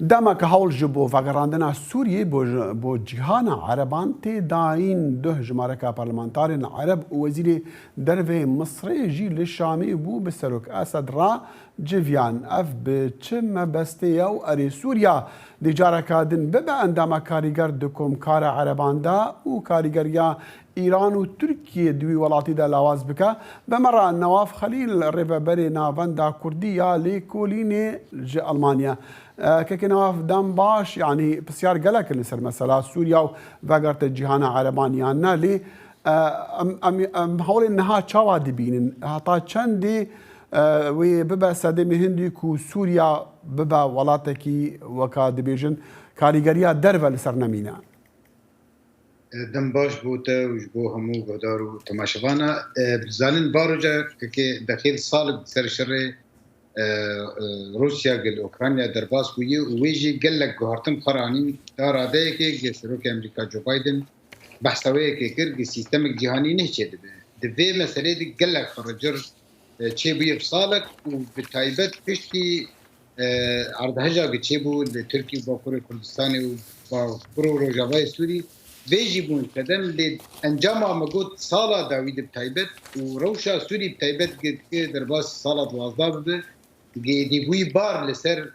دامك هول جبو فقراندنا سوريا بو جهانا عربان تي داين ده جماركا برلمانتارين عرب وزير درفه مصري جي للشامي بو بسروك أسد را جيفيان اف بچم بستيا و اري سوريا دي جاركا دن ببا انداما كاريگر دكم كار عربان دا و كاريگريا إيران و تركيا دوي ولاتي دا لاواز بكا بمرة نواف خليل ريفابري نافندا كردية لكوليني جي ألمانيا كيكي نواف دام باش يعني بسيار قلق اللي سر مثلا سوريا وفاقرت الجهانا عربانيانا لي ام هول انها تشاوا دبين هتا چندي وببا سادمي هندي كو سوريا ببا ولاتكي وكا دبيجن كاريگريا درفا لسر نمينا دم باش بوته وجبو همو گدارو تماشوانا بزانن باروجا که داخل سال سر شر روسيا قال اوكرانيا درباس ويجي ويجي قال لك جوهرتم قراني دار هذاك يسروك امريكا جو بايدن بحثوي كير سيستم الجهاني نهجد دبي مساله دي قال لك فرجر تشي بي بصالك وبتايبت فيشتي عرض هجا تشيبو لتركي وباكور كردستاني وباكور روجافاي سوري بيجيبون قدم لانجام مجود صاله داوود بتايبت وروشا سوري بتايبت درباس صاله وازداب دي بوي بار لسر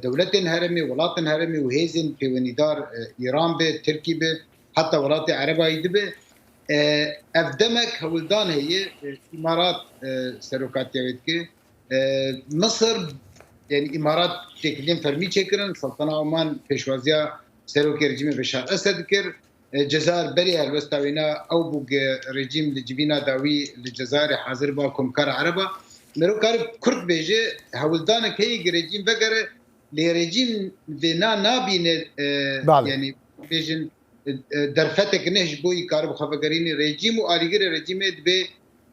دولتين هرمي ولاتن هرمي وهيزن في وندار ايران به تركي به حتى ولات عربه يدبه افدمك هولدان هي امارات سروكاتيويتك مصر يعني امارات تكلم فرمي تشكرن سلطنه عمان بيشوازيا سروك رجيم بشار اسد كر جزائر بريها الوستاوينا او بوغ رجيم لجبينا داوي للجزائر حاضر باكم كار عربه مرو كار كرد بيجي هولدانك هي رجيم بقره لرجيم بنا نابين يعني بيجن درفتك نهج بوي كارب خفقريني رجيم وآليغير رجيم دبي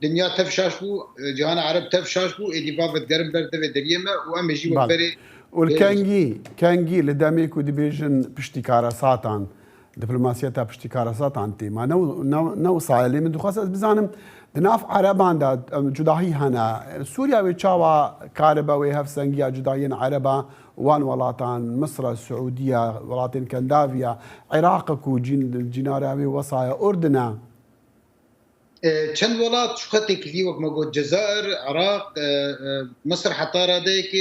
دنيا تفشاش بو جهان عرب تفشاش بو ادي بابت قرم برده ودريما وام يجي وبري والكانجي لداميكو ديبيجن بشتكارا ساتان دبلوماسيتا بشتكارا ساتان تي ما نو صايلي من دخاص بزانم دناف عربان دا جداهي هنا سوريا وتشاوا كاربا ويهف سنجيا جداهين عربا وان ولاتان مصر السعودية ولاتين كندافيا عراقكو جيناراوي وصايا أردنا چند ولات شخصي كذي وقت ما قلت جزائر عراق مصر حتى راديك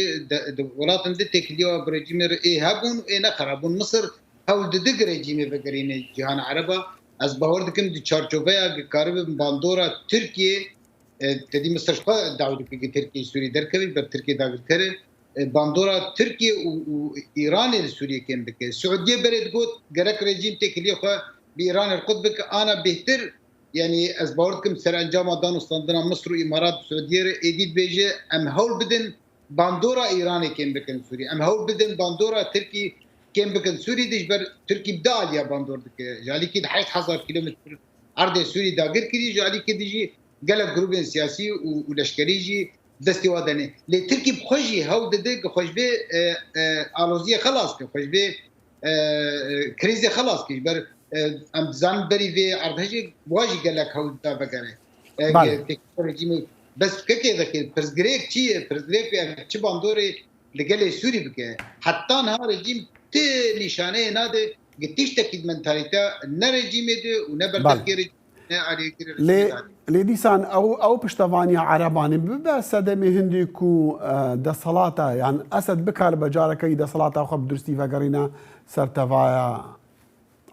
ولات ندي تكليو برجيمر هابون نخربون مصر هول ددق رجيمي بقرين جهان عربا از باوردكم دي چارچوبيا كارب باندورا تركيا تدي مصر شقا دعوه كي تركيا سوري دركبي بر تركيا داغل كره باندورا تركيا وايران السوريه كان بك السعوديه بريد قلت جرك رجيم تكليو بايران القطبك انا بهتر يعني از باوردكم سر انجام دان وستاندنا مصر وامارات السعوديه ايديد بيجي ام هول بدن باندورا ايراني كان بكن سوري ام هول بدن باندورا تركي كان بكن سوري دجبر تركي بدا يا باندور دك جالي كده 1000 كيلومتر عرض سوري داغر كدي جالي كده جي قلب جروب سياسي ولشكري جي دستي ودني لي تركي بخوجي هول دك خوش به الوزيه خلاص خوش به كريزه خلاص كبر ام زان بري في عرض هجي واجي قال لك هول دا بقره تكنولوجي بس كده ذاك برزغريك شي برزغريك شي باندوري لقال سوري بك حتى نهار رجيم تي نشانه ناده قتيش تكيد منتاليتا نرجيم دي ونبرتكير لي ديسان او بشتفانيا عرباني بس دمي هنديكو دا صلاتا يعني اسد بكار بجارك دا صلاتا خب درستي فقرينا سرتفايا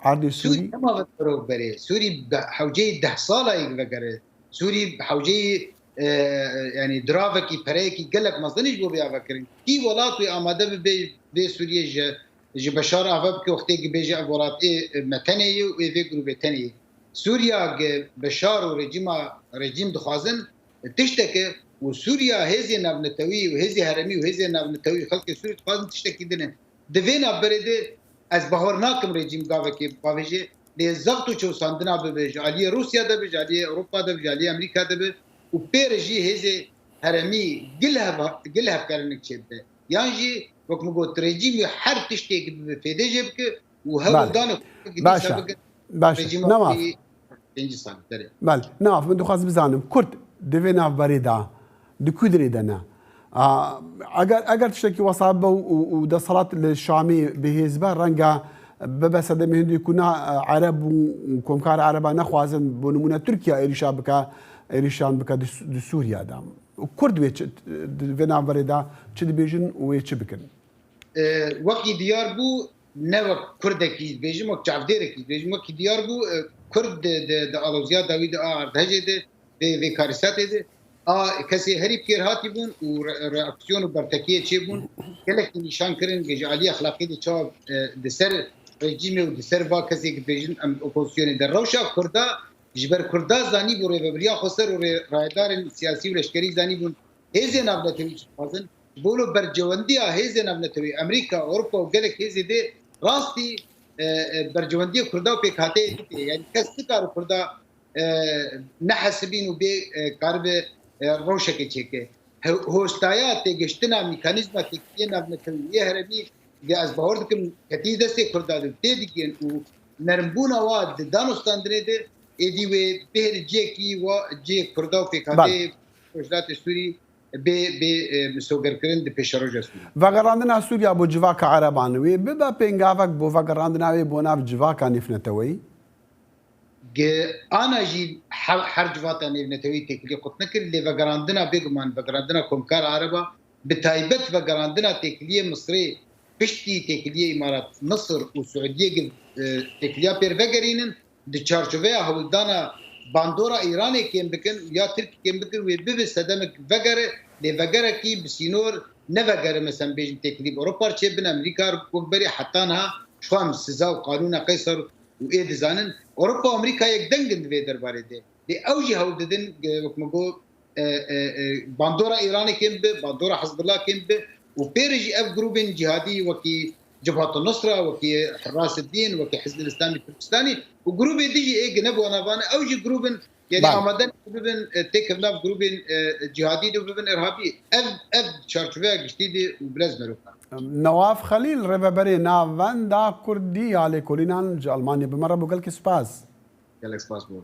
عرضي سوري ما بتروح بري سوري حوجي 10 صاله يقدر سوري حوجي يعني درافكي بريكي قال لك ما ظنيش بو بيا فكرين كي ولات اماده بي سوريا جي بشار افبك وقتي بيجي ولات متني وفي جروب تاني سوريا بشار ورجيم دخازن تشتكي وسوريا هذه نبنتوي وهذه هرمي وهذه نبنتوي خلق سوريا دخازن تشتكي دنا دفينا بريده از بهورناكم رجيم قاوكي باوجي لزغتو چو ساندنا ببيج علي روسيا ده بيج علي اوروبا ده بيج علي امريكا ده وبيرجي هذه هرمي قلها كارنك شبه يعني وقت ما قلت رجيم حرب تشتكي بفيدي جبك وهو دانك باشا نواف بله نواف من دخواست بزانم كرد دوی ناف بریدا دکودری دنا ئەگەر شتێکی وەساب بە و دەسەڵات لە شامی بەهێزبە ڕەنگە ببە سەردەمی هێندی کونا عەرەب و کۆمکار عەرەبا نەخوازن بۆ نمونە تورکیا عێریشان بکە سووریادا کورد وێ vê navberêda çi dibêjin û wê çi bikin وەکی دیار بوو نەوەک کوردێکی بێژم وەک چاودێرێکی بێژم وەکی دیار بوو کورد ئالۆزیا داوی ئاردهەجێ vê karîsatê de kesê herî pêr hatî bûn û reaksiyon û bertekiyê çêbûn gelekî nîşan kirin gêji aliyê xelaqî de çav di ser rejîmê û di ser va kesê dibêjin em opozisyonê de rewşa Kurda ji ber Kurda zanî bû rêveberiya xweser û rayedarên siyasî û leşkerî zanî bûn hêzên navnetewî dixwazin بولو برجواندیا هیز نبنتوی امریکا اروپا و گلک هیز ده راستی برجواندی کردا و پیکاته یعنی کس کار کردا نحسبین و به کارب روشکی چکه هوستایات گشتنا میکانیزم تکیه نبنتوی یه هربی دی از باور دکم کتی دسته کردا ده دیگه و نرمبونا و دانستاندره ده ایدی و بهر جکی و جی کردا و پیکاته وجدات سوری بسوگرکردن د پێشەڕۆژە سووریا ڤەگەڕاندنا سووریا بۆ جڤاکە عەرەبانەوێ ببە پێنگاوەک بۆ ڤەگەڕاندناوێ بۆ ناو جڤاکە نێفنەتەوەی ئانا ژی هەر جڤاتە نێفنەتەوەی تێکیلی قوت نەکرد لێ ڤەگەڕاندنا بێگومان ڤەگەڕاندنا کۆمکار عەرەبە بتایبەت ڤەگەڕاندنا تێکیلیە مسرێ پشتی تێکیلیە ئیمارات مصر و سعودیە تێکیلیا پێر ڤەگەرینن di çarçoveya hewildana bandora Îranê kêm bikin ya Tirkî kêm bikin wê bibe sedemek vegere lê vegerekî bi sînor nevegere mesela bêjin têkilî Ewropa çê bin Amerîka wekberî heta niha şam siza û qanûna Qeysar û ê dizanin Ewropa Amerîka yek dengin di vê derbarê de lê ew jî hewl didin wek me got bandora Îranê kêm bi bandora Hezbollah kêm bi û pêrê jî ev grûpên cihadî wekî جبهة النصرة وكي حراس الدين وكي حزب الإسلامي التركستاني وجروب ديجي إيه نبو نافانا أو جي جروب يعني آمدن جروبن تكر ناف جروبن جهادي وجروبن إرهابي أب شارشوفيا جديدة وبلاز مروكا نواف خليل ريفابري نافان دا كردي على كولينان ألمانيا بمرة بقول كسباس قالك سباس بول